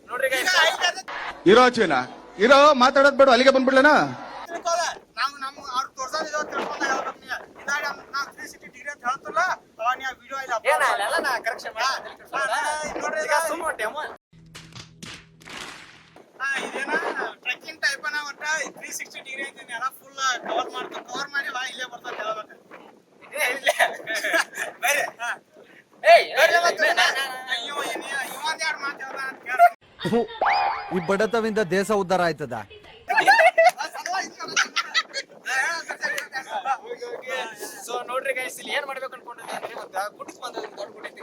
ನೋಡ್ರಿ ಇರೋ ಚೀನಾ ಇರೋ ಮಾತಾಡೋದ್ ಬೇಡ ಅಲ್ಲಿಗೆ ಬಂದ್ಬಿಡ್ಲೇನಾ ಟ್ರೆಕ್ಕಿಂಗ್ ಟೈಪ್ ಒಟ್ಟ 360 ಡಿಗ್ರಿ ಐತಿ ಎಲ್ಲ ಫುಲ್ ಕವರ್ ಮಾಡಿ ಇಲ್ಲೇ ಬರ್ತದೆ ಹೇಳ್ಬೇಕು ಈ ಬಡತವಿಂದ ದೇಶ ಉದ್ಧಾರ ಆಯ್ತದ. ಸೊ ನೋಡ್ರಿ ಗೈಸ್ ಇಲ್ಲಿ ಏನ್ ಮಾಡ್ಬೇಕು ಅನ್ಕೊಂಡಿದ್ದೆ ಅಂದ್ರೆ ಗುಡ್ಸ್ ಬಂದ ದೊಡ್ಡ ಗುಡ್ ಐತಿ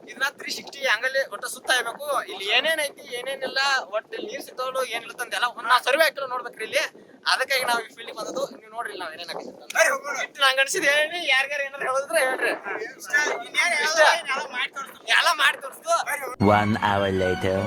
ಇದನ್ನ 360 ಹಂಗಲ್ಲಿ ಒಟ್ಟು ಸುತ್ತ ಇರ್ಬೇಕು. ಇಲ್ಲಿ ಏನೇನ್ ಐತಿ ಏನೇನಿಲ್ಲ ಒಟ್ಟು ನೀರ್ ಸಿಗ್ತಾವಳು ಏನಿಲ್ಲ ಅಂತೆಲ್ಲ ನಾ ಸರ್ವೆ ಹಾಕಿರೋ ನೋಡ್ಬೇಕ್ರಿ ಇಲ್ಲಿ. ಅದಕ್ಕಾಗಿ ನಾವು ಈ ಫೀಲ್ಡ್ ಬಂದದ್ದು. ನೀವು ನೋಡ್ರಿ ನಾವ್ ಏನೇನಾಗೈತಿ ನಂಗೆ ಅನ್ಸಿದ್ ಹೇಳಿ ಯಾರ್ಯಾರು ಏನಾರು ಹೇಳಿದ್ರೆ ಹೇಳ್ರಿ ಎಲ್ಲ ಮಾಡಿ ತೋರಿಸ್ತು. 1 hour later.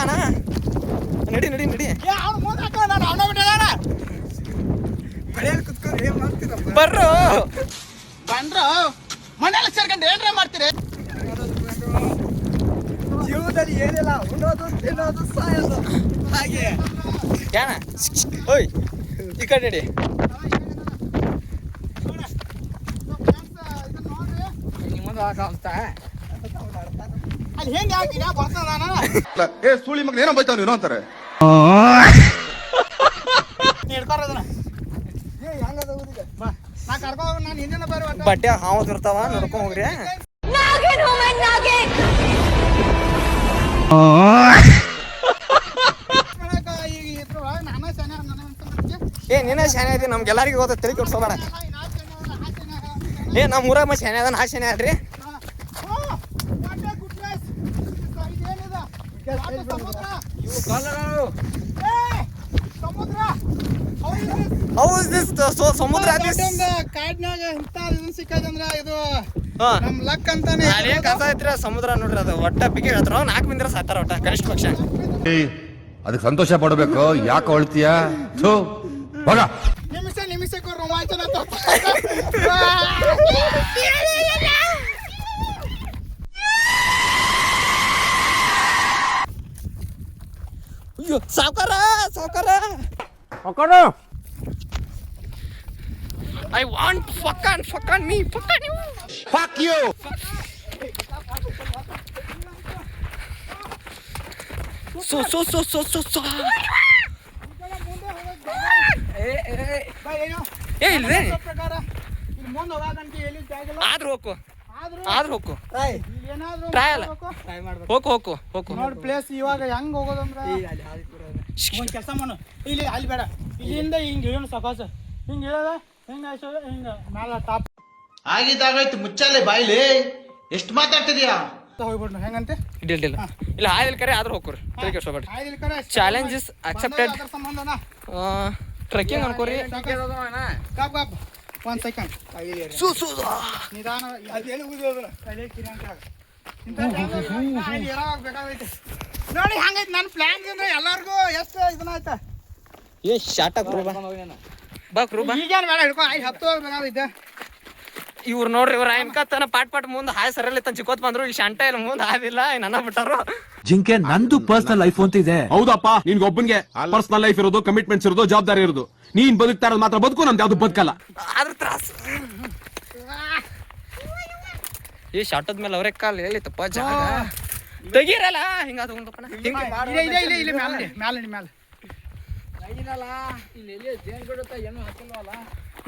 ಅಣ್ಣ ನಡಿ ನಡಿ ನಡಿ ಬರ್ರು ಬಂದ್ರು ಮನೆಯಲ್ಲಿ ಸೇರ್ಕೊಂಡು ಏನ್ರೇ ಮಾಡ್ತೀರಿ? ಜೀವನದಲ್ಲಿ ಏನಿಲ್ಲ, ಉಣ್ಣೋದು ತಿನ್ನೋದು ಸಾಯೋದು ಹಾಗೆ. ಯಾಣ ಓಯ್ ಈ ಕಡೆ ನಡಿ. ಅಲ್ಲಿ ಹೆಂಗೆ ಹಾಕಿನ ಬರ್ತದ ಏ ಸುಳಿ ಮಗ ಏನೋ ಬೈತಾವ ನೀನು ಅಂತಾರೆ. ಹಿಡ್ಕೊರೋದನ್ನ ನಾ ಕರ್ಕೊ ಹೋಗ. ನಾನು ಹಿಂದಿನ ಬರೋ ಬಟ್ಟೆ ಹಾವು ಇರ್ತಾವ ನೋಡ್ಕೊಂಡ್ ಹೋಗ್ರಿ. ಏ ನೀನೇ ಶಾನೆ ಐತಿ, ನಮ್ಗೆಲ್ಲರಿಗೂ ಗೊತ್ತ, ತಲೆ ಕೆಡ್ಸೋಬೇಡ. ಏ ನಮ್ಮ ಊರಾಗ ಶಾನೆ ಅದ, ನಾ ಶಾನೆ ಅದ್ರಿ. ಸಮುದ್ರ ಕಾಡ್ನಾಗ ಇಂತ ಸಿಕ್ಕದಂದ್ರ ಇದು ನಮ್ ಲಕ್ ಅಂತಾನೆ ಕಸ ಐತ್ರಿ. ಸಮುದ್ರ ನೋಡ್ರಿ ಅದು ಒಟ್ಟ ಪಿಕೆ ಹೇಳ್ತಾರ 4 ಮಂದಿರ ಸಾಯ್ತಾರ ಒಟ್ಟ ಕನಿಷ್ಠ ಪಕ್ಷ. ಅದಕ್ಕೆ ಸಂತೋಷ ಪಡ್ಬೇಕು, ಯಾಕೆ ಹೊಳ್ತೀಯ? ನಿಮಿಷಕ್ಕೂ ರೋಮಾಂಚನ. ಅಯ್ಯೋ ಸಾವ್ಕಾರ ಸಾವ್ಕಾರ I want fuck on me, fuck you. So. ಏ ಇಲ್ರಿ ಆದ್ರೂ ಹೋಗು ಟ್ರೈ ಅಲ್ಲ ಹೋಗು ನೋಡಿ ಪ್ಲೇಸ್ ಇವಾಗ ಹೆಂಗ್ ಹೋಗೋದಂದ್ರ ಒಂದ್ ಕೆಲಸ ಮಾಡು. ಇಲ್ಲಿ ಅಲ್ಲಿ ಬೇಡ, ಇಲ್ಲಿಂದ ಹಿಂಗ್ ಇಳಿಯೋಣ ಸಾಕಾಸ. ಹಿಂಗ್ ಇಳಿದ ಹಿಂಗ ಹಿಂಗ ಮ್ಯಾಲ ಟಾಪ್ ಆಗಿದ್ದಾಗಾಯ್ತು. ಮುಚ್ಚಾಲೆ ಬಾಯ್ಲಿ ಎಷ್ಟು ಮಾತಾಡ್ತಿದ್ಯಾ? ಹೋಗ್ಬಿಡ್ನು ಹೆಂಗಂತೆ ಇಲ್ಲ ಆಯ್ದಿಲ್ ಕರೆ ಆದ್ರೂ ಹೋಗ್ರಿ. Challenge is accepted. ಟ್ರೆಕ್ಕಿಂಗ್ ಅನ್ಕೋರಿ. ಒಂದ್ ಸೆಕೆಂಡ್ ನಿಧಾನ ನೋಡಿ ಹಂಗೈತಿ ನನ್ನ ಪ್ಲಾನ್ ಅಂದ್ರೆ ಎಲ್ಲಾರ್ಗು ಎಷ್ಟು ಇದನ್ನ ಆಯ್ತಾ. ಏ ಶಾಟ ಬಾ ಈಗೇನ್ ಬೇಡ ಹಿಡ್ಕೊ. 10 ಬೇಕಾಗೈತೆ. ಇವ್ರು ನೋಡ್ರಿ ಇವ್ರ ಅನ್ಕತ್ತನ ಪಾಟ್ ಮುಂದೆ ಹಾಯ್ ಸರಲ್ಲಿ ತನ್ ಚಿಕ್ಕೋತ್ ಬಂದ್ರು. ಇಲ್ಲಿ ಶಾಂಟ ಇಲ್ಲ ಮುಂದೆ ಆದಿಲ್ಲ ನನ್ನ ಬಿಟ್ಟಾರು. ಜಿಂಕೆ ನಂದು ಪರ್ಸನಲ್ ಲೈಫ್ ಅಂತ ಇದೆ. ಹೌದಪ್ಪ, ನಿನ್ಗೊಬ್ಬನ್ಗೆ ಪರ್ಸನಲ್ ಲೈಫ್ ಇರೋದು, ಕಮಿಟ್ಮೆಂಟ್ಸ್ ಇರೋದು, ಜವಾಬ್ದಾರಿ ಇರೋದು. ನೀನ್ ಬದುಕ್ತಾ ಇರೋದು ಮಾತ್ರ ಬದುಕು, ನಮ್ದು ಯಾವ್ದು ಬದುಕಲ್ಲ. ಆದ್ರ ತ್ರಾಸ. ಈ ಶಾಟದ ಮೇಲೆ ಅವರೇ ಕಾಲ್ ಹೇಳಿತಪ್ಪ ಜಾಗ ತೆಗೀರಲ್ಲ ಹಿಂಗ ತಗೊಂಡಪ್ಪನ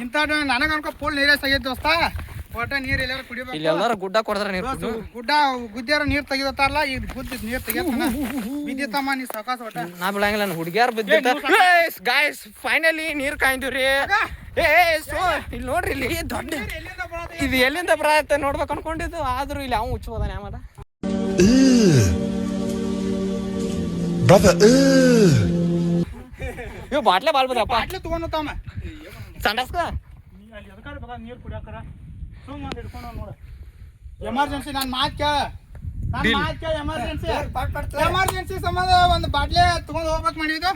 ಇಂಥ ನನಗ ಅನ್ಕೋ ಫುಲ್ ನೀರೇ ತೆಗಿದ್ ದೋಸ್ತ. ಒಟ್ಟ ನೀರ್ ಎಲ್ಲಾರ ಕುಡಿಬೇಕು. ಇಲ್ಲಿ ಎಲ್ಲಾರ ಗುಡ್ಡ ಕೊಡ್ತಾರ ನೀರು. ಗುಡ್ಡ ಗುದ್ದಾರ ನೀರ್ ತೆಗಿತಾರಲ್ಲ, ಈಗ ಗುದ್ದಿದ್ ನೀರ್ ತೆಗಿತಾನ ಬಿದ್ದಿತ್ತಮ್ಮ ನೀ ಸಾಕಾಸ. ಒಟ್ಟ ನಾ ಬಿಡಂಗಿಲ್ಲ, ಹುಡುಗಿಯಾರ ಬಿದ್ದಿತ್ತ. ಗಾಯ್ಸ್ ಫೈನಲಿ ನೀರ್ ಕಾಯ್ದಿವ್ರಿ. ಇಲ್ಲಿ ನೋಡ್ರಿ, ಇಲ್ಲಿ ದೊಡ್ಡ ಇದು ಎಲ್ಲಿಂದ ಬರತ್ತೆ ನೋಡ್ಬೇಕು ಅನ್ಕೊಂಡಿದ್ದು. ಆದ್ರೂ ಇಲ್ಲಿ ಅವ ಹುಚ್ಚೋದಾನ ಯಾಮದ. ಇವ್ ಬಾಟ್ಲೆ ಬಾಲ್ ಬರಪ್ಪ ಬಾಟ್ಲಿ ತಗೊಂಡು ತಾಮ ಸಂಡಾಸ್ಕ ನೀ ಅಲ್ಲಿ ಎದಕ್ಕಾದ್ರೆ ಬೇಕಾದ ನೀರು ಕುಡಿಯಾಕರ ಸುಮ್ಮ ಹಿಡ್ಕೊಂಡು ನೋಡ ಎಮರ್ಜೆನ್ಸಿ ನಾನು ಮಾತು ಕೇಳ ಎಮರ್ಜೆನ್ಸಿ ಸಂಬಂಧ ಒಂದು ಬಾಟ್ಲಿ ತಗೊಂಡು ಹೋಗ್ಬೇಕು ಮಾಡಿದ್ದು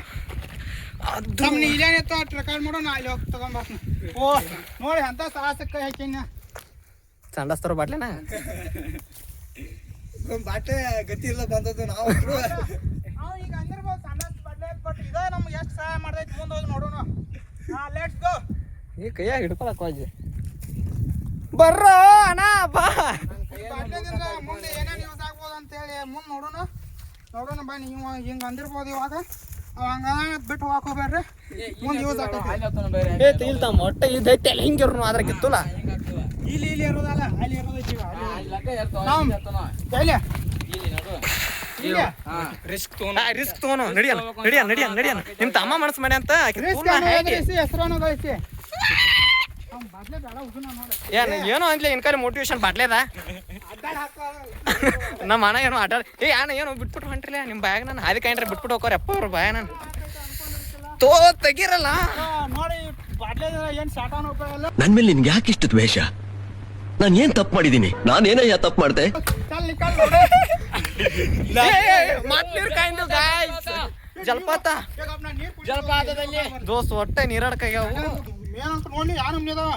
ನಮ್ನ ಇಲ್ಲೇನಿತ್ತು ಅಷ್ಟು ರೆಕಾರ್ಡ್ ಮಾಡೋ ನಾ ಅಲ್ಲಿ ಹೋಗಿ ತಗೊಂಡ್ಬರ್ತೀನಿ ಓ ನೋಡಿ ಅಂತ ಸಾಹಸಕ್ಕೆ ಹಾಕಿನ ಸಂಡಾಸ್ ತರೋ ಬಾಟ್ಲೆನ ಬಾಟೆ ಗತಿ ಇಲ್ಲ ಬಂದದ್ದು ನಾವು ಈಗ ಅಂದಿರ್ಬೋದು ಸಣ್ಣ ಬಾಟ್ಲಿ ಬಟ್ ಇದ ನಮ್ಗೆ ಎಷ್ಟು ಸಹಾಯ ಮಾಡ್ದೈತಿ ಮುಂದೆ ಹೋಗಿ ನೋಡೋಣ ಲೆಟ್ಸ್ ಗೋ ಈ ಕೈಯಾಗ ಹಿಡ್ಕೊಳಕ್ ಹೋಗಿ ಬರ್ರೋ ಅಣ್ಣ ಬಾ ಬಾಟ್ಲಿದಿಂದ ಮುಂದೆ ಏನೇನು ಯೂಸ್ ಆಗ್ಬೋದು ಅಂತೇಳಿ ಮುಂದೆ ನೋಡೋಣ ಬಾ ನೀವು ಹಿಂಗೆ ಅಂದಿರ್ಬೋದು ಇವಾಗ ಅವ ಹಂಗ ಬಿಟ್ಟು ಹೋಗಕ್ಕೆ ಹೋಗ್ಬೇಡ್ರಿ ಮುಂದೆ ಯೂಸ್ ಆಗ್ತೈತಿ ಇಲ್ಲ ತಮ್ಮ ಒಟ್ಟ ಇದೈತೆ ಅಲ್ಲ ಹಿಂಗಿರ್ನು ಅದ್ರ ಕಿತ್ತುಲ್ಲ ಇಲ್ಲಿ ಇರೋದಲ್ಲ ಅಲ್ಲಿ ಇರೋದೈತಿ ರಿಸ್ಕ್ ತಗೋನು ನಡಿಯನ್ ನಿಮ್ ತಮ್ಮ ಮನಸ್ಸು ಮಾಡಿ ಅಂತ ಹೆಸರನ್ನು ಗಳಿಸಿ ಬಾಟ್ಲೆ ಬೇಡ ಹುಡುನ ನೋಡಿ ಏನೋ ಅಂದ್ಲಿ ಇನ್ಕಲ್ಲಿ ಮೋಟಿವೇಶನ್ ಬಾಟ್ಲೇದ ಅಡ್ಡಾಡ್ ಹಾಕೋ ನಮ್ಮ ಅಣ್ಣ ಏನೋ ಆಟ ಏ ಅಣ್ಣ ಏನೋ ಬಿಟ್ಬಿಟ್ಟು ಹೊಂಟ್ರಿಲ್ಲ ನಿಮ್ಮ ಬ್ಯಾಗ್ ನಾನು ಹಾದಿ ಕಾಯ್ರೆ ಬಿಟ್ಬಿಟ್ಟು ಹೋಗೋರಿ ಅಪ್ಪ ಅವ್ರ ಬಾಯ ನಾನು ತೆಗಿರಲ್ಲ ನೋಡಿ ಬಾಟ್ಲೆ ಏನು ಶಾಟಾನ ಉಪಯೋಗ ಇಲ್ಲ ನನ್ ಮೇಲೆ ನಿನ್ಗೆ ಯಾಕೆ ಇಷ್ಟು ದ್ವೇಷ? ನಾನು ಏನ್ ತಪ್ಪು ಮಾಡಿದೀನಿ? ನಾನೇನಯ್ಯ ತಪ್ಪು ಮಾಡ್ದೆ? ಮತ್ ನೀರು ಕಾಯ್ದು ಜಲಪಾತ ಜಲಪಾತದಲ್ಲಿ ದೋಸ್ತ್ ಹೊಟ್ಟೆ ನೀರಾಡ್ಕಾಗ್ಯಾವ ಏನಂತ ನೋಡಿ ಯಾವ ನಮ್ನಿ ಅದಾವ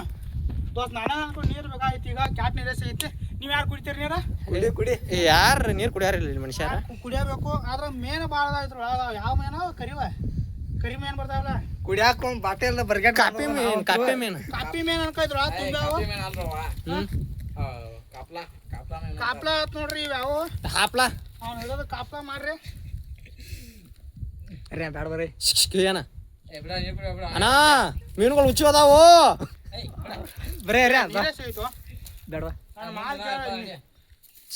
ದೋಸ್ತ್ ನಾನು ಅನ್ಕೊಂಡು ನೀರು ಬೇಕಾಗಿತ್ತು ಈಗ ಕ್ಯಾಟ್ ನೀರು ಐತಿ ನೀವು ಯಾರು ಕುಡಿತೀರಿ ನೀರ ಕುಡಿ ಯಾರು ನೀರು ಕುಡಿಯಾರಿಲ್ಲ ಇಲ್ಲಿ ಮನುಷ್ಯರ ಕುಡಿಯಬೇಕು ಆದ್ರೆ ಮೇನ್ ಭಾಳ ಅದಾವ ಯಾವ ಮೇನ ಕರಿ ಮೇನ್ ಬರ್ತಾವಲ್ಲ ಕುಡಿಯಾಕ ಒಂದ್ ಬಾಟೆ ಎಲ್ಲ ಬರ್ಗ್ಯಾಟ ಕಾಪಿ ಮೇನ್ ಕಾಪಿ ಮೇನ್ ಅನ್ಕೈದ್ರು ತುಂಬ್ಯಾವ ಕಾಪ್ಲ ಆತ್ ನೋಡ್ರಿ ಇವ್ಯಾವು ಹಾಪ್ಲಾ ಅವ್ನು ಹೇಳೋದು ಕಾಪ್ಲ ಮಾಡ್ರಿ ಬ್ಯಾಡ ಬರ್ರಿ ಏನ ಅಣ್ಣ ಮೀನುಗಳು ಹುಚ್ಚು ಅದಾವು ಬರೇ ನೀರೇ ಸಿಗೋಯ್ತು ಬೇಡವಾ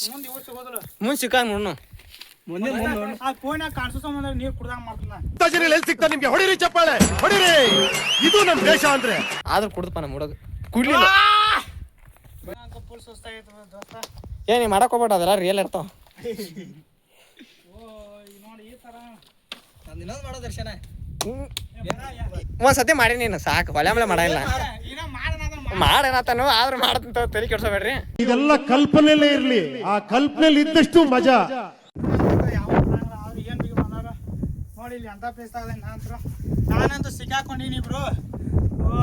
ಮುಂದೆ ಇವು ಸಿಗೋದಿಲ್ಲ ಮುಂದೆ ಸಿಕ್ಕಾಗ ನೋಡ್ನು ಮುಂದೆ ಆ ಫೋನ್ಯಾಗ ಕಾಣಿಸೋ ಸಂಬಂಧ ನೀರು ಕುಡ್ದಂಗ ಮಾಡ್ತಾನ ಎಲ್ಲಿ ಸಿಗ್ತಾ ನಿಮ್ಗೆ ಹೊಡಿರಿ ಚಪ್ಪಾಳೆ ಹೊಡಿರಿ ಇದು ನಮ್ ದೇಶ ಅಂದ್ರೆ ಆದ್ರೂ ಕುಡ್ದಪ್ಪ ನಮ್ಮ ಹುಡುಗ ಕುಡ್ಲಿಲ್ಲ ಫುಲ್ ಸುಸ್ತಾಗೈತೆ ದೋಸ್ತ ಏ ನೀ ಮಾಡಕ್ ಹೋಗ್ಬೇಡ ಅದೆಲ್ಲ ರಿಯಲ್ ಇರ್ತಾವ ನೋಡಿ ಈ ತರ ನಂದು ಇನ್ನೊಂದು ಮಾಡೋ ದರ್ಶನ ಒಂದ್ ಸತಿ ಮಾಡಿ ನೀನು ಸಾಕು ಹೊಳೆ ಆಮೇಲೆ ಮಾಡಂಗಿಲ್ಲ ಇನ್ನ ಮಾಡೋಣ ಮಾಡೇನತ್ತಾನು ಆದ್ರೂ ಮಾಡತ್ತಂತ ತಲೆ ಕೆಡ್ಸೋಬೇಡ್ರಿ ಇದೆಲ್ಲ ಕಲ್ಪನೆಯಲ್ಲೇ ಇರ್ಲಿ ಆ ಕಲ್ಪನೆಯಲ್ಲಿ ಇದ್ದಷ್ಟು ಮಜಾ ಯಾವ ಅವ್ರು ಏನ್ ಬಿಗಿ ಬಂದಾರ ನೋಡಿ ಇಲ್ಲಿ ಅಂತ ಪ್ಲೇಸ್ ಆಗದೆ ನಾನಂತೂ ಸಿಕ್ಕಾಕೊಂಡಿನಿ ಬ್ರೋ ಓ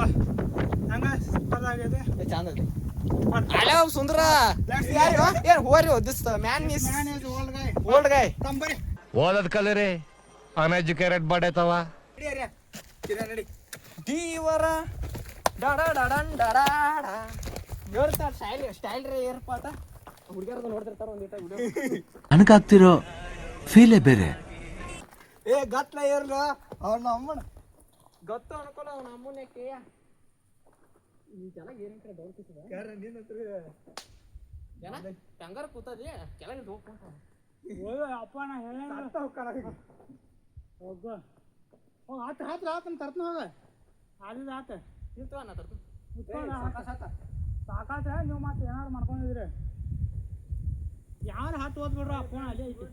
ಹಂಗ ಸೂಪರ್ ಆಗಿದೆ ಚಂದ ಹಲೋ ಸುಂದರ ಏನ್ ಹೋರಿ this man is man is old guy ತಂಬರಿ ಓದದ್ ಕಲರಿ ಅನ್ಎಜುಕೇಟೆಡ್ ಬಡೇತವ ನಡಿ ದೀವರ ಡಡ ಡಡನ್ ಡಡಾಡ ನೋಡ್ತಾ ಸ್ಟೈಲ್ ರೇ ಏರ್ಪಾಟ ಹುಡುಗಿಯರ್ದು ನೋಡ್ತಿರ್ತಾರ ಒಂದಿಟ ವಿಡಿಯೋ ನನಗಾಗ್ತಿರೋ ಫೀಲೇ ಬೇರೆ. ಏ ಗತ್ಲ ಇರ್ಲ ಅವ್ನ ಅಮ್ಮನ ಗೊತ್ತು ಅನ್ಕೊಳ್ಳ ಅವನ ಅಮ್ಮನೇ ಕೇಯ ಈ ಚೆನ್ನಾಗಿ ಏನ್ ಕಡೆ ಡೌಟಿಸಿದ ಯಾರ ನಿನ್ನ ಹತ್ರ ಏನ ಟಂಗರ್ ಕೂತದಿ ಕೆಳಗೆ ಹೋಗ್ಕೊಂತ ಓ ಅಪ್ಪ ನಾ ಹೇಳ ಹೋಗ ಹೋಗ ಆತನ ತರ್ತನ ಹೋಗ ಆದಿದ ಆತ ನಿಂತು ಅನ್ನ ತರ್ತು ಸಾಕಾತ ನೀವು ಮತ್ತೆ ಏನಾರು ಮಾಡ್ಕೊಂಡಿದ್ರಿ ಯಾರು ಹಾಟ್ ಓದ್ಬಿಡ್ರ ಆ ಫೋನ್ ಅಲ್ಲೇ ಐತಿ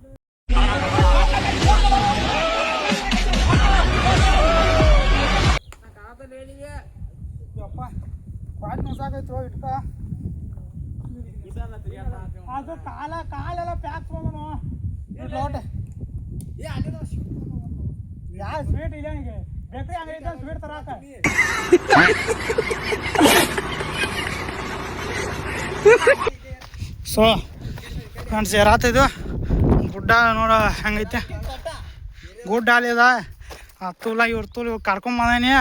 ಅಪ್ಪ ಬಾಟ್ ನುಸಾಕೈತು ಇಟ್ಕ ಅದು ಕಾಲೆಲ್ಲ ಪ್ಯಾಕ್ ಬಂದನು ಲೋಟ ಯಾವ ಸ್ವೀಟ್ ಇಲ್ಲ ನನಗೆ ಬೇಕ್ರಿ ಅಂಗಡಿ ಸ್ವೀಟ್ ತರಾಕ ಸೊ ಫ್ರೆಂಡ್ಸ್ ಯಾರಾತಿದ್ದು ಗುಡ್ಡ ನೋಡ ಹೆಂಗೈತೆ ಗುಡ್ಡ ಅಲ್ಲಿದ ಆ ತೂಲ ಇವ್ರ ತೂಲ್ ಕರ್ಕೊಂಬಂದಾನಿ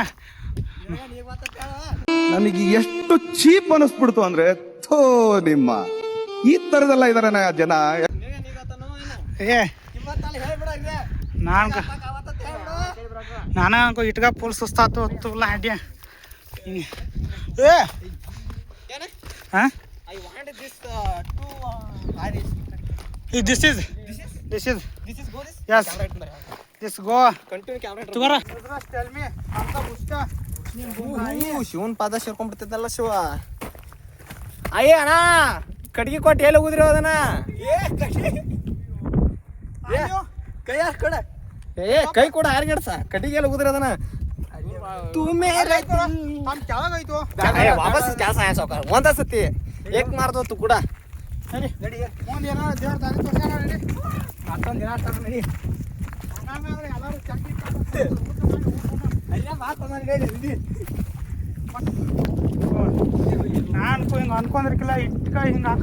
ನನಗೆ ಎಷ್ಟು ಚೀಪ್ ಅನಿಸ್ಬಿಡ್ತು ಅಂದ್ರೆ ಥೋ ನಿಮ್ಮ ಈ ತರದೆಲ್ಲ ಇದಾರೆ ಜನ ಏ ನಾನು ಅನ್ಕೋ ಇಟ್ಗ ಫುಲ್ ಸುಸ್ತಾತು ತೂಲ ಅಡ್ಡಿ ಏ ಹಾಂ I want this this is this is go this yes camera this go continue camera ತಗೋರ tell me ಅಂತ ಬುಷ್ಟ ನೀನು ಶಿವನ್ ಪಾದ ಸೇರ್ಕೊಂಡ್ಬಿಡ್ತಿದ್ದಲ್ಲ ಶಿವ ಅಯ್ಯ ಅಣ್ಣ ಕಟ್ಗಿ ಕೊಟ್ಟು ಎಲ್ಲಿ ಹೋಗುದ್ರಿ ಅದನ್ನ ಕೈ ಕೊಡ ಏ ಕೈ ಕೊಡ ಆರ್ಗಡ್ಸ ಕಟ್ಟಿಗೆ ಎಲ್ಲಿ ಹೋಗುದ್ರಿ ಅದನ್ನ तू मेरे ಅಲ್ಲಿ ಕೆಳಗೈತು ವಾಪಸ್ ಕೆಲಸ ಸಾವುಕಾರ ಒಂದ ಸತಿ ಏಕ್ ಮಾರ್ದೋ ತು ಕೂಡ ಸರಿ ಮುಂದೆ ಏನೋ ದೇವ್ರ ದಾರಿ ತೋರ್ಸ್ಯಾರ ನಡಿ ಮತ್ತೊಂದು ದಿನ ಆಗ್ತಾರ ನಡಿ ಹಂಗಾದ್ರೆ ಎಲ್ಲರೂ ಚಂಡಿ ಅಲ್ಲೇ ಮಾತಂದ್ರೆ ನಡಿ ನಾನು ಹಿಂಗೆ ಅನ್ಕೊಂಡಿರ್ಕಿಲ್ಲ ಇಟ್ಕ ಹಿಂಗೆ ಹಾಕ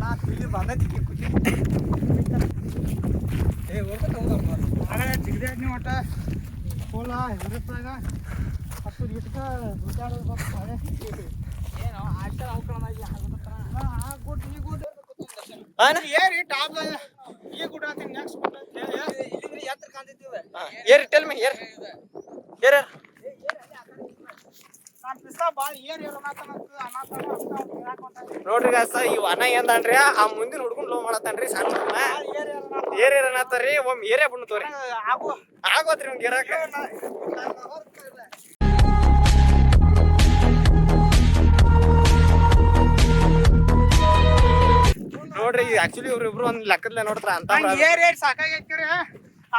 ನಾ ಇಲ್ಲಿ ಬಂದೈತಿ ಖುಷಿ ಏ ಹೋಗ್ತಾ ಹೋಗಮ್ಮ ನಾಳೆ ಜಿಗ್ದಾಡ್ನಿ ಒಟ್ಟ ಕೋಲ ಇರುತ್ತಾಗ ಹತ್ತು ಇಟ್ಕ ದುಡ್ಡಾಡೋದು ಬರ್ತಾರೆ ಏನೋ ಆಟ ಹಾಕೊಳ್ಳೋದಾಗಿ ಆ ಗುಡ್ ಈ ಗುಡ್ ಏರಿ ಟಾಪ್ ಈ ಗುಡ್ ಅಂತ ನೆಕ್ಸ್ಟ್ ಗುಡ್ ಅಂತ ಹೇಳಿ ಇಲ್ಲಿಂದ್ರೆ ಎತ್ತರ ಕಾಣ್ತಿದ್ದೀವಿ ಏರ್ ಟೆಲ್ ಮಿ ಏರ್ ಏರ್ ನಾನು ಪಿಸ್ತಾ ಭಾಳ ಏರ್ ನೋಡ್ರಿ ಗಾಯ್ಸ್ ಇವ್ ಅಣ್ಣ ಏನಂದ್ರಿ ಆ ಮುಂದಿನ ಹುಡ್ಕೊಂಡ್ ಲೋ ಮಾಡತ್ತನ್ರಿ ಸಣ್ಣ ಏರ್ ಅನ್ನತ್ತಾರ್ರಿ ಒಮ್ಮೆ ಏರೇ ಬಂದ್ತವ್ರಿ ಆಗು ಆಗೋತ್ರಿ ಅವ್ನ್ ಗಿರಾಕ ನೋಡ್ರಿ ಆಕ್ಚುಲಿ ಇವ್ರಿಬ್ರು ಒಂದ್ ಲೆಕ್ಕದ್ಲೆ ನೋಡ್ತಾರ ಅಂತ ಏರ್ ಏರ್ ಸಾಕಾಗೈತಿ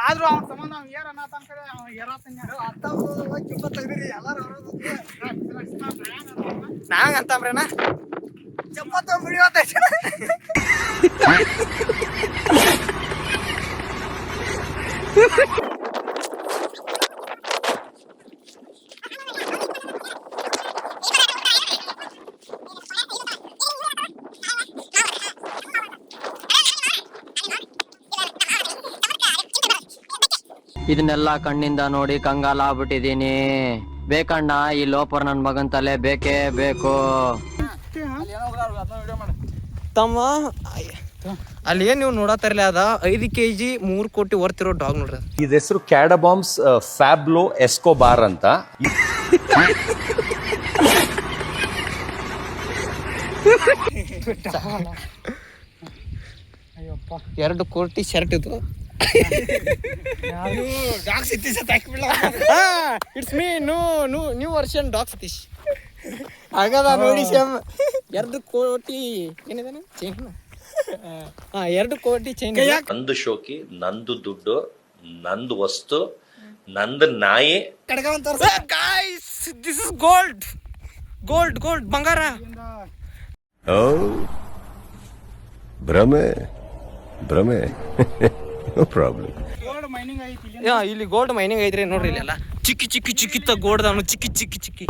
ಆದ್ರೂ ಅವ್ನ ಸಂಬಂಧ ಅವ್ನು ಏರ್ ಅನ್ನತಾನ ಕಡೆ ಅವ್ನು ಏರಾತನ್ಯ ಕಿಂಬ ತೆಗ್ದಿರಿ ಎಲ್ಲಾರು ನಾಂಗ ಅಂತಂಬ್ರೇನ ಚಪ್ಪತ್ತ ಮುಡಿಯೋತೈತಿ ಇದನ್ನೆಲ್ಲ ಕಣ್ಣಿಂದ ನೋಡಿ ಕಂಗಾಲ ಆಗ್ಬಿಟ್ಟಿದೀನಿ. ಬೇಕಣ್ಣ ಈ ಲೋಪರ್ ನನ್ ಮಗನ್ ತಲೆ ಬೇಕೇ ಬೇಕು. ತಮ್ಮ ಅಲ್ಲಿ ಏನ್ ನೀವು ನೋಡತ್ತಾರಲ್ಲ ಅದ 5 kg 3 ಕೋಟಿ ವರ್ತಿರೋ ಡಾಗ್ ನೋಡ್ರಿ ಇದ ಹೆಸರು ಕ್ಯಾಡಬಾಮ್ಸ್ ಫ್ಯಾಬ್ಲೋ ಎಸ್ಕೋಬಾರ್ ಅಂತ. ಅಯ್ಯಪ್ಪ 2 ಕೋಟಿ ಶರ್ಟ್ ಇದು ಡಾಗ್ ಸಿತ್ತಿ ಸತ್ ಹಾಕಿಬಿಡ್ಲ it's me new version dog Satish ಆಗದ ನೋಡಿ ಸೇಮ್ 2 ಕೋಟಿ ಏನಿದೆ ಚೈನ್ 2 ಕೋಟಿ ಚೈನ್ ನಂದು ಶೋಕಿ, ನಂದು ದುಡ್ಡು, ನಂದು ವಸ್ತು, ನಂದು ನಾಯಿ. ಕಡ್ಕೊಂತ guys this is gold gold gold ಬಂಗಾರ. ಭ್ರಮೆ ಭ್ರಮೆ ನೋ ಪ್ರಾಬ್ಲಮ್. ಗೋಲ್ಡ್ ಮೈನಿಂಗ್ ಐತಿ ಇಲ್ಲಿ. ಇಲ್ಲಿ ಗೋಲ್ಡ್ ಮೈನಿಂಗ್ ಐತ್ರಿ ನೋಡ್ರಿ ಇಲ್ಲೆಲ್ಲ ಚಿಕ್ಕಿ ಚಿಕ್ಕಿ ಚಿಕ್ಕಿತ್ತ ಗೋಲ್ಡ್ ಅವನು ಚಿಕ್ಕಿ ಚಿಕ್ಕಿ ಚಿಕ್ಕಿ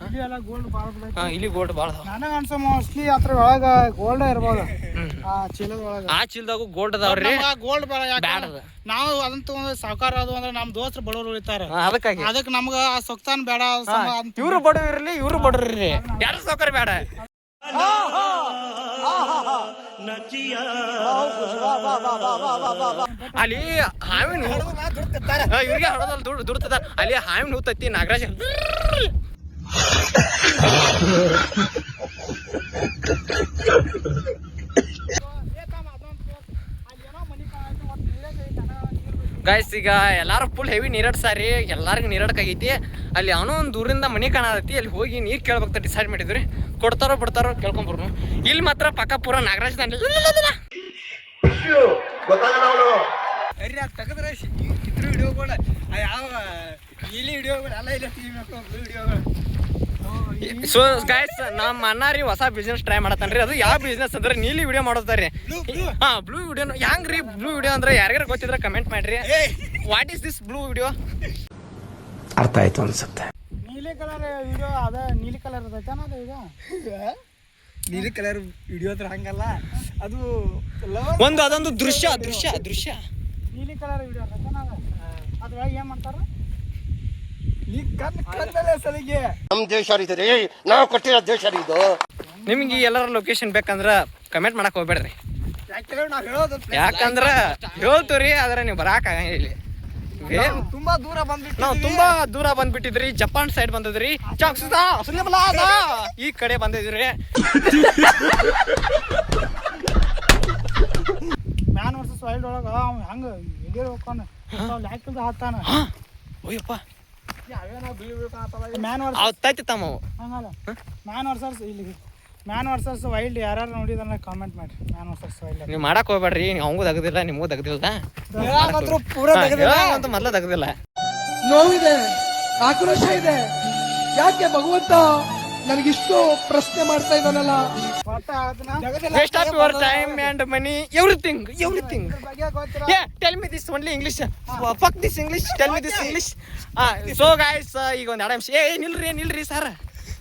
ಇಲ್ಲಿ ಎಲ್ಲ ಗೋಲ್ಡ್ ಭಾಳ ಇಲ್ಲಿ ಗೋಲ್ಡ್ ಭಾಳ ನನಗೆ ಅನ್ಸೋ ಮೋಸ್ಟ್ಲಿ ಅದ್ರ ಒಳಗ ಗೋಲ್ಡ್ ಇರ್ಬೋದು ಆ ಚೀಲದ ಒಳಗ. ಆ ಚೀಲದಾಗು ಗೋಲ್ಡ್ ಅದಾವ್ರಿ. ಗೋಲ್ಡ್ ಬೇಡ ಬ್ಯಾಡ ಅದ. ನಾವು ಅದನ್ನ ತಗೊಂಡ್ ಸಾವುಕಾರ ಅದು ಅಂದ್ರೆ ನಮ್ ದೋಸ್ತ್ರ ಬಡವ್ರು ಉಳಿತಾರ ಅದಕ್ಕಾಗಿ ಅದಕ್ಕೆ ನಮ್ಗ ಆ ಸೊಕ್ತಾನ್ ಬೇಡ ಇವ್ರು ಬಡವ್ರು ಇರ್ಲಿ ಇವ್ರು ಬಡವ್ರು ಇರ್ಲಿ ಯಾರು ಸೌಕರ್ಯ ಬೇಡ. ಅಲ್ಲಿ ಹಾವಿನ ಇವ್ರಿಗೆ ಹೊಡೋದಲ್ಲಿ ದುಡ್ತದ ಅಲ್ಲಿ ಹಾವಿನ ಹೂತತ್ತಿ ನಾಗರಾಜ್ ಗೈಸ್ ಈಗ ಎಲ್ಲಾರು ಫುಲ್ ಹೆವಿ ನೀರಾಡ್ಸಾರಿ, ಎಲ್ಲಾರ್ಗು ನೀರಾಡಕಾಗೈತಿ. ಅಲ್ಲಿ ಅವನೋ ಒಂದು ದೂರಿಂದ ಮನಿ ಕಾಣತೈತಿ, ಅಲ್ಲಿ ಹೋಗಿ ನೀರ್ ಕೇಳ್ಬೇಕಂತ ಡಿಸೈಡ್ ಮಾಡಿದ್ರಿ. ಕೊಡ್ತಾರೋ ಬಿಡ್ತಾರೋ ಕೇಳ್ಕೊಂಬರ್ನು. ಇಲ್ಲಿ ಮಾತ್ರ ಪಕ್ಕ ಪೂರ ನಾಗರಾಜ್ ತೆಗೆದ್ರೆ ಚಿತ್ರ ವಿಡಿಯೋಗಳು ಯಾವ ಇಲ್ಲಿ ವಿಡಿಯೋಗಳು ಎಲ್ಲ ಇಲ್ಲ ತೆಗಿಬೇಕು ವಿಡಿಯೋಗಳು. ಸೊ ಗೈಸ್ ನಮ್ಮ ಅಣ್ಣಾರಿ ಹೊಸ ಬಿಸ್ನೆಸ್ ಟ್ರೈ ಮಾಡತ್ತಾನ್ರಿ. ಅದು ಯಾವ ಬಿಸ್ನೆಸ್ ಅಂದ್ರೆ ನೀಲಿ ವಿಡಿಯೋ ಮಾಡೋತಾರಿ. ಬ್ಲೂ ವಿಡಿಯೋ ಹೆಂಗ್ರಿ? ಬ್ಲೂ ವಿಡಿಯೋ ಅಂದ್ರೆ ಯಾರ್ಯಾರ ಗೊತ್ತಿದ್ರೆ ಕಮೆಂಟ್ ಮಾಡ್ರಿ. What is this blue video? ಅರ್ಥ ಆಯ್ತು ಅನ್ಸುತ್ತೆ. ನೀಲಿ ಕಲರ್ ವಿಡಿಯೋ ಅದ ನೀಲಿ ಕಲರ್ ಇರ್ತೈತೆ ಈಗ ನೀಲಿ ಕಲರ್ ವಿಡಿಯೋ ಅಂದ್ರೆ ಹಂಗಲ್ಲ, ಅದು ಒಂದು ಅದೊಂದು ದೃಶ್ಯ ದೃಶ್ಯ ದೃಶ್ಯ ನೀಲಿ ಕಲರ್ ವಿಡಿಯೋ ಇರ್ತೈತೆ ಅದ್ರೊಳಗೆ ಏನ್ ಮಾಡ್ತಾರ? ನೀ ಕಣ್ಣಲ್ಲೇ ಸಲಿಗೆ ನಮ್ ದೇಶ ರೀ, ನಾವು ಕೊಟ್ಟಿರೋ ದೇಶ ಇದು. ನಿಮ್ಗೆ ಎಲ್ಲರ ಲೊಕೇಶನ್ ಬೇಕಂದ್ರ ಕಮೆಂಟ್ ಮಾಡಕ್ ಹೋಗ್ಬೇಡ್ರಿ. ಯಾಕಂದ್ರೆ ನಾವು ಹೇಳೋದು ಯಾಕಂದ್ರ ಹೇಳ್ತೀವ್ರಿ ಆದ್ರೆ ನೀವು ಬರಾಕ್ ಆಗಂಗಿಲ್ಲ. ಇಲ್ಲಿ ತುಂಬಾ ದೂರ ಬಂದ್ಬಿಟ್ಟು ನಾವು ತುಂಬಾ ದೂರ ಬಂದ್ಬಿಟ್ಟಿದ್ರಿ. ಜಪಾನ್ ಸೈಡ್ ಬಂದಿದ್ರಿ, ಈ ಕಡೆ ಬಂದಿದ್ರಿ. ಮ್ಯಾನ್ ವರ್ಸಸ್ ವೈಲ್ಡ್ ಒಳಗ ಅವ್ ಹೆಂಗ ವಿಡಿಯೋ ಹೋಗ್ತಾನ ಲ್ಯಾಕಿಲ್ದ ಹಾಕ್ತಾನ. ಓಯಪ್ಪ ಮ್ಯಾನ್ ವರ್ಸಸ್ ಅವತ್ತೈತಿ ತಮ್ಮ ಹಂಗಲ್ಲ ಮ್ಯಾನ್ ವರ್ಸಸ್ ಇಲ್ಲಿ ಮ್ಯಾನ್ ವರ್ಸಸ್ ವೈಲ್ಡ್ ಯಾರು ನೋಡಿದ್ರೆ ಕಾಮೆಂಟ್ ಮಾಡಿ. ಮ್ಯಾನ್ ವರ್ಸಸ್ ವೈಲ್ಡ್ ನೀವು ಮಾಡಕ್ ಹೋಗ್ಬೇಡ್ರಿ, ಅವಂಗೂ ತೆಗ್ದಿಲ್ಲ ನಿಮಗೂ ತೆಗ್ದಿಲ್ಲ. ಪೂರ ಅಂತ ಮೊದ್ಲ ತೆಗ್ದಿಲ್ಲ. ನೋವಿದೆ, ಆಕ್ರೋಶ ಇದೆ. ಯಾಕೆ ಭಗವಂತ ನನಗಿಷ್ಟು ಪ್ರಶ್ನೆ ಮಾಡ್ತಾ ಇದ್ದಾನಲ್ಲ. Waste of your time and money, everything. Yeah, tell me this only English. Fuck this English. Tell me this English. So guys, ಈಗ ಒಂದು 2 ನಿಮಿಷ ನಿಲ್ರಿ ಸರ್.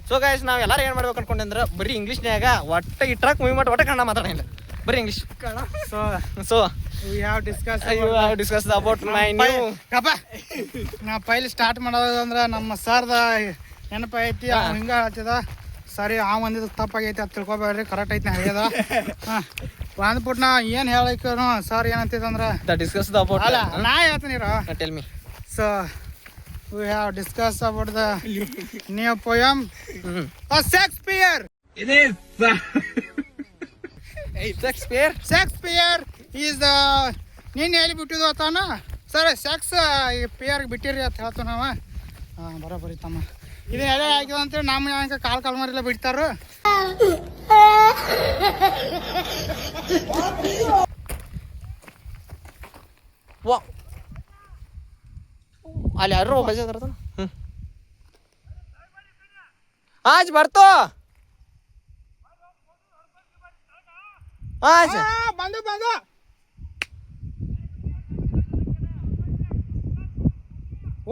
ಸೊ ಗೈಸ್ ನಾವ್ ಎಲ್ಲಾರು ಏನ್ ಮಾಡ್ಬೇಕು ಅನ್ಕೊಂಡ್ರೆ ಬರೀ ಇಂಗ್ಲಿಷ್ನ್ಯಾಗ ಒಟ್ಟ ಇಟ್ರಾಕ್ ಮೂವಿ ಮಾಡಿ ಒಟ್ಟ ಕನ್ನಡ ಮಾತಾಡಂಗಿಲ್ಲ, ಬರೀ English. So we have discussed about my new. ನಾ ಪೈಲಿ ಸ್ಟಾರ್ಟ್ ಮಾಡೋದಂದ್ರೆ ನಮ್ಮ ಸರ್ದ ನೆನಪೈತಿ. ಅವ್ನು ಹಿಂಗ ಹೇಳ್ತಿದ, ಸರಿ ಆ ಒಂದಿದ್ದು ತಪ್ಪಾಗೈತಿ ಅದು ತಿಳ್ಕೊಬೇಡ್ರಿ, ಕರೆಕ್ಟ್ ಐತಿ ನಾ ಹೇಳ್ದ. ಅಂದ್ಬಿಟ್ಟು ನಾ ಏನು ಹೇಳಕ್ಕೆ ಸರ್ ಏನಂತಿದಂದ್ರೆ discussed about. ಅಲ್ಲ ನಾ ಹೇಳ್ತೀನಿರ. Tell me. So we have discussed about the new poem of Shakespeare. Shakespeare is the ನೀನು ಹೇಳಿ ಬಿಟ್ಟಿದ್ದು ತಾನ ಸರ್. ಸೆಕ್ಸ್ ಪೇರ್ಗೆ ಬಿಟ್ಟಿರಿ ಅಂತ ಹೇಳ್ತಾವ ನಾವ. ಬರೋಬ್ಬರಿ ತಮ್ಮ ಇದನ್ನ ಎಲ್ಲ ಹಾಕಿದ ಅಂತೇಳಿ ನಮ್ಮ ಕಾಲ್ ಮರಿಲ್ಲ ಬಿಡ್ತಾರ. ಅಲ್ಲಿ ಯಾರು ಬಜಾರ ಆಜ್ ಬರ್ತೋ. ಬಂದು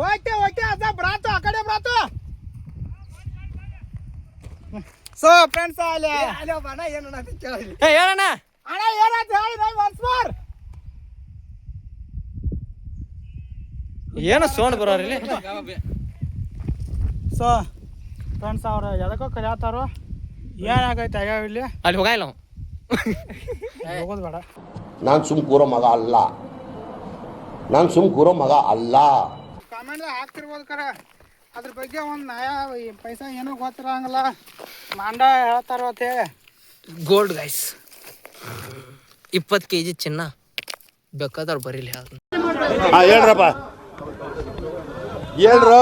ಓಕೆ ಅದ ಬ್ರಾತು ಆ ಕಡೆ ಬ್ರಾತು. ಸೊ ಫ್ರೆಂಡ್ಸ್ ಅಲ್ಲಿ ಹೇಳಣ್ಣ ಅಣ್ಣ ಏನಾಯ್ತು ಹೇಳಿ ಒನ್ಸ್ ಮೋರ್. ಏನು ಸೌಂಡ್ ಬರೋರಿಲ್ಲಿ. ಸೊ ಫ್ರೆಂಡ್ಸ್ ಅವ್ರು ಎದಕ್ಕೋ ಕಲಿಯತ್ತಾರೋ, ಏನಾಗೈತೆ ಆಗ್ಯಾವ ಇಲ್ಲಿ ಅಲ್ಲಿ ಹೋಗಿಲ್ಲ ಹೋಗೋದು ಬೇಡ. ನಾನ್ ಸುಮ್ ಕೂರೋ ಮಗ ಅಲ್ಲ. ಕಾಮೆಂಟ್ ಹಾಕ್ತಿರ್ಬೋದು ಕರೆ, ಅದ್ರ ಬಗ್ಗೆ ಒಂದು ನಯ ಪೈಸಾ ಏನೋ ಗೊತ್ತಿರಂಗಿಲ್ಲ, ಮಾಂಡ ಹೇಳ್ತಾರೋ ಅಂತ ಹೇಳಿ. ಗೋಲ್ಡ್ ಗೈಸ್ 20 kg ಚಿನ್ನ ಬೇಕಾದವ್ರು ಬರೀಲಿ. ಹೇಳ್ರಪ್ಪ ಹೇಳ್ರು.